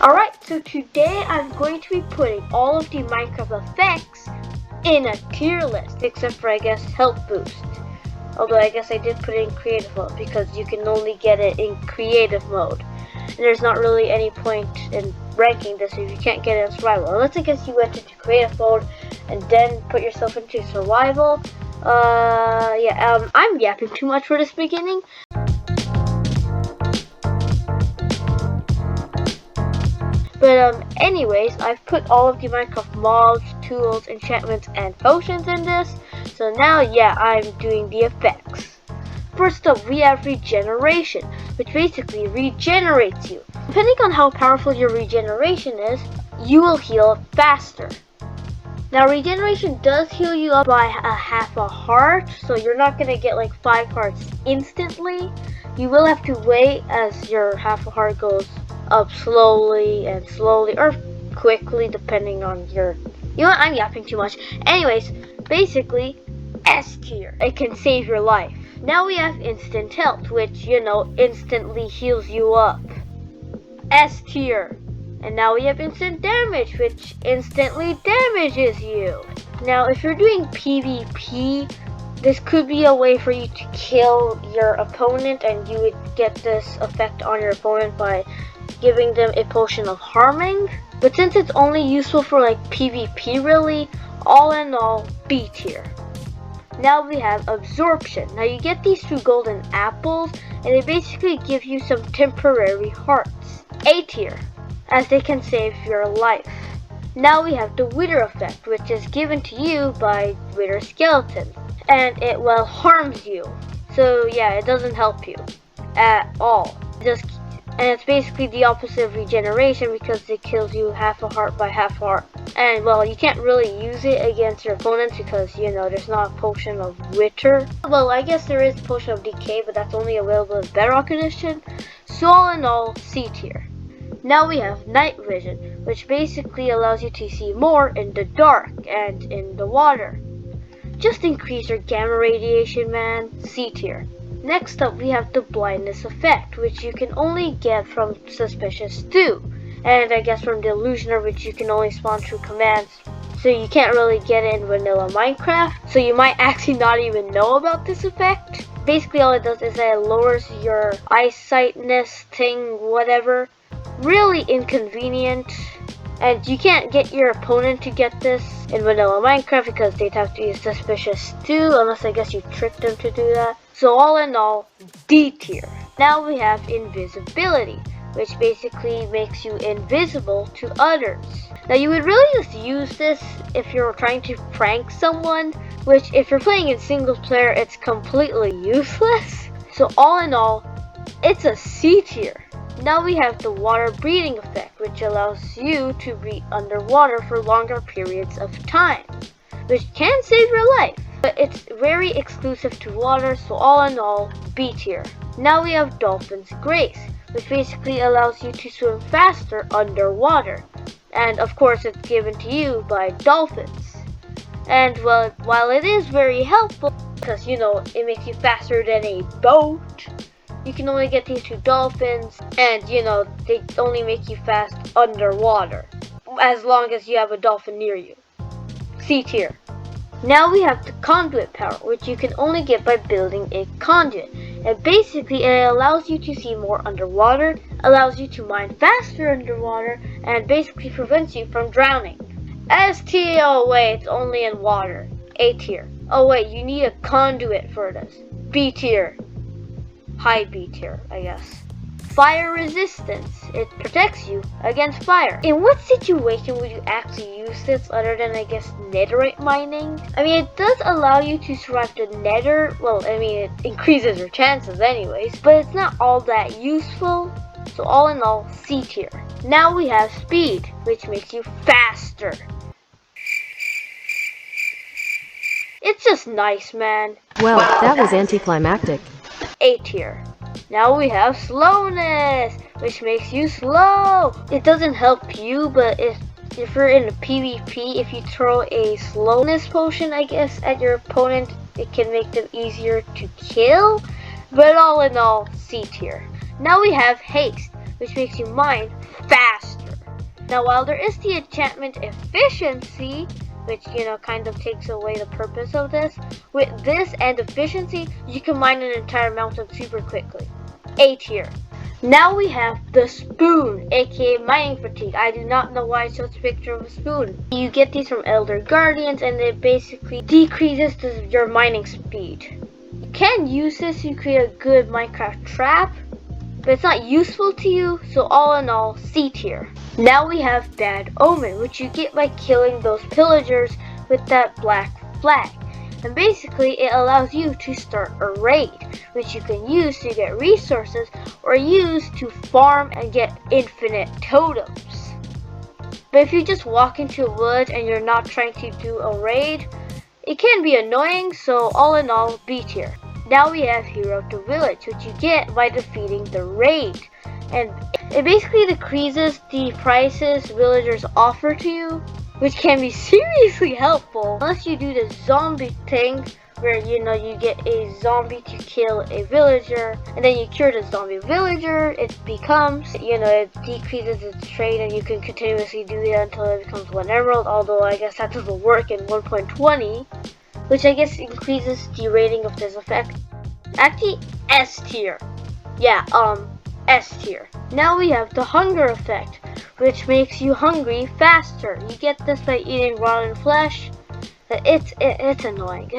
Alright, so today I'm going to be putting all of the Minecraft effects in a tier list, except for I guess health boost. Although I guess I did put it in creative mode because you can only get it in creative mode. And there's not really any point in ranking this if you can't get it in survival. Unless I guess you went into creative mode and then put yourself into survival. I'm yapping too much for this beginning. But anyways, I've put all of the Minecraft mobs, tools, enchantments, and potions in this. So now, I'm doing the effects. First up, we have Regeneration, which basically regenerates you. Depending on how powerful your regeneration is, you will heal faster. Now, Regeneration does heal you up by half a heart, so you're not going to get like 5 hearts instantly. You will have to wait as your half a heart goes up slowly and slowly, or quickly, depending on your... You know what? I'm yapping too much. Anyways, basically, S tier. It can save your life. Now we have Instant Health, which, instantly heals you up. S tier. And now we have Instant Damage, which instantly damages you. Now, if you're doing PvP, this could be a way for you to kill your opponent, and you would get this effect on your opponent by giving them a potion of harming. But since it's only useful for like PvP really, all in all, B tier. Now we have Absorption. Now you get these 2 golden apples, and they basically give you some temporary hearts. A tier, as they can save your life. Now we have the Wither effect, which is given to you by Wither Skeleton, and it harms you. So it doesn't help you at all. And it's basically the opposite of Regeneration because it kills you half a heart by half a heart. And you can't really use it against your opponents because, there's not a potion of Wither. Well, I guess there is a potion of Decay, but that's only available in Bedrock Edition. So all in all, C tier. Now we have Night Vision, which basically allows you to see more in the dark and in the water. Just increase your gamma radiation, man. C tier. Next up, we have the Blindness effect, which you can only get from Suspicious Stew, and I guess from the Illusioner, which you can only spawn through commands, so you can't really get it in vanilla Minecraft, so you might actually not even know about this effect. Basically all it does is that it lowers your eyesightness thing, whatever. Really inconvenient, and you can't get your opponent to get this in vanilla Minecraft because they'd have to use Suspicious Stew, unless I guess you tricked them to do that. So all in all, D tier. Now we have Invisibility, which basically makes you invisible to others. Now you would really just use this if you're trying to prank someone, which if you're playing in single player, it's completely useless. So all in all, it's a C tier. Now we have the Water Breathing effect, which allows you to breathe underwater for longer periods of time, which can save your life. But it's very exclusive to water, so all in all, B tier. Now we have Dolphin's Grace, which basically allows you to swim faster underwater. And of course, it's given to you by dolphins. And while it is very helpful, because it makes you faster than a boat, you can only get these 2 dolphins, and they only make you fast underwater, as long as you have a dolphin near you. C tier. Now we have the Conduit Power, which you can only get by building a conduit. And basically it allows you to see more underwater, allows you to mine faster underwater, and basically prevents you from drowning. S tier, oh wait, it's only in water. A tier. Oh wait, you need a conduit for this. B tier. High B tier, I guess. Fire resistance. It protects you against fire. In what situation would you actually use this other than, I guess, netherite mining? I mean, it does allow you to survive the nether. Well, I mean, it increases your chances anyways, but it's not all that useful. So all in all, C tier. Now we have Speed, which makes you faster. It's just nice, man. Well, that was anticlimactic. A tier. Now we have Slowness, which makes you slow. It doesn't help you, but if you're in a PvP, if you throw a slowness potion, I guess, at your opponent, it can make them easier to kill. But all in all, C tier. Now we have Haste, which makes you mine faster. Now while there is the enchantment efficiency, which kind of takes away the purpose of this, with this and efficiency you can mine an entire mountain super quickly. A tier. Now we have the spoon, aka mining fatigue. I do not know why I chose a picture of a spoon. You get these from Elder Guardians and it basically decreases your mining speed. You can use this to create a good Minecraft trap, but it's not useful to you, so all in all, C tier. Now we have Bad Omen, which you get by killing those pillagers with that black flag. And basically it allows you to start a raid, which you can use to get resources or use to farm and get infinite totems. But if you just walk into a village and you're not trying to do a raid, it can be annoying, so all in all, B tier. Now we have Hero to Village, which you get by defeating the raid. And it basically decreases the prices villagers offer to you, which can be seriously helpful unless you do the zombie thing where you get a zombie to kill a villager and then you cure the zombie villager. It becomes it decreases its trade and you can continuously do that until it becomes 1 emerald, although I guess that doesn't work in 1.20, which I guess increases the rating of this effect. Actually, S tier. Yeah, S tier. Now we have the hunger effect, which makes you hungry faster. You get this by eating rotten flesh. It's annoying.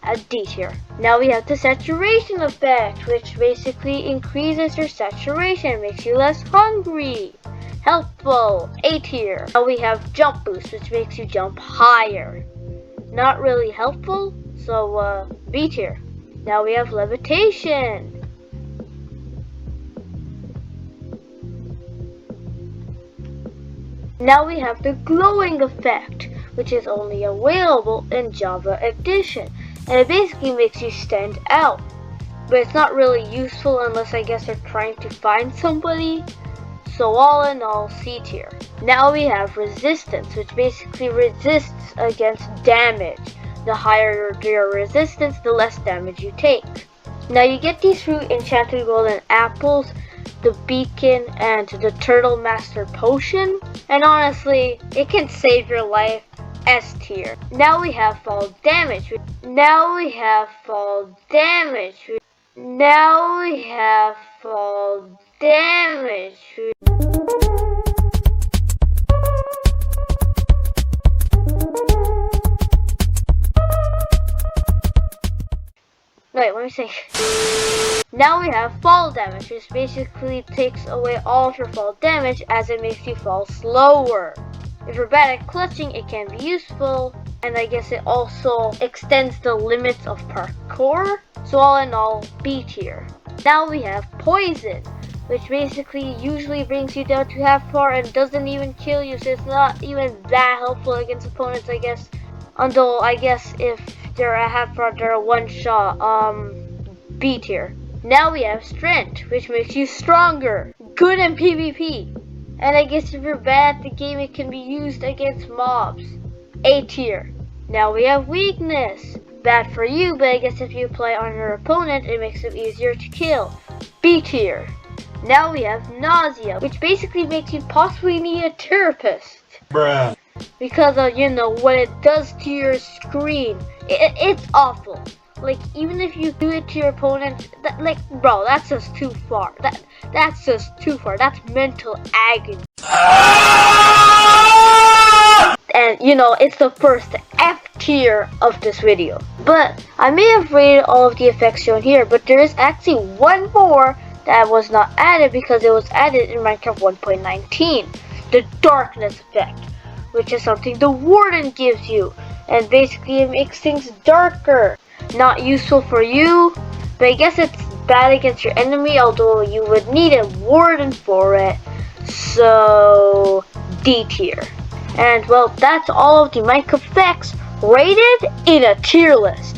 A D tier. Now we have the saturation effect, which basically increases your saturation, makes you less hungry. Helpful. A tier. Now we have jump boost, which makes you jump higher. Not really helpful, so B tier. Now we have levitation. Now we have the glowing effect, which is only available in Java Edition, and it basically makes you stand out. But it's not really useful unless I guess you're trying to find somebody. So all in all, C tier. Now we have resistance, which basically resists against damage. The higher your resistance, the less damage you take. Now you get these through enchanted golden apples, the beacon, and the turtle master potion. And honestly, it can save your life. S tier. Now we have fall damage. Now we have fall damage. Now we have fall damage. Wait, let me see. Now we have fall damage, which basically takes away all of your fall damage as it makes you fall slower. If you're bad at clutching, it can be useful, and I guess it also extends the limits of parkour. So all in all, B tier. Now we have poison, which basically usually brings you down to half par and doesn't even kill you, so it's not even that helpful against opponents, I guess. Although I guess if they're a half par, they're a one shot. B tier. Now we have strength, which makes you stronger, good in PvP. And I guess if you're bad at the game, it can be used against mobs. A tier. Now we have weakness. Bad for you, but I guess if you apply on your opponent, it makes it easier to kill. B tier. Now we have nausea, which basically makes you possibly need a therapist. Bruh. Because of, what it does to your screen. It's awful. Like, even if you do it to your opponent, bro, that's just too far. That's just too far. That's mental agony. And, it's the first F tier of this video. But, I may have rated all of the effects shown here, but there is actually one more that was not added because it was added in Minecraft 1.19. The darkness effect, which is something the warden gives you. And basically it makes things darker. Not useful for you, but I guess it's bad against your enemy, although you would need a warden for it. So D tier. And well, that's all of the Minecraft effects rated in a tier list.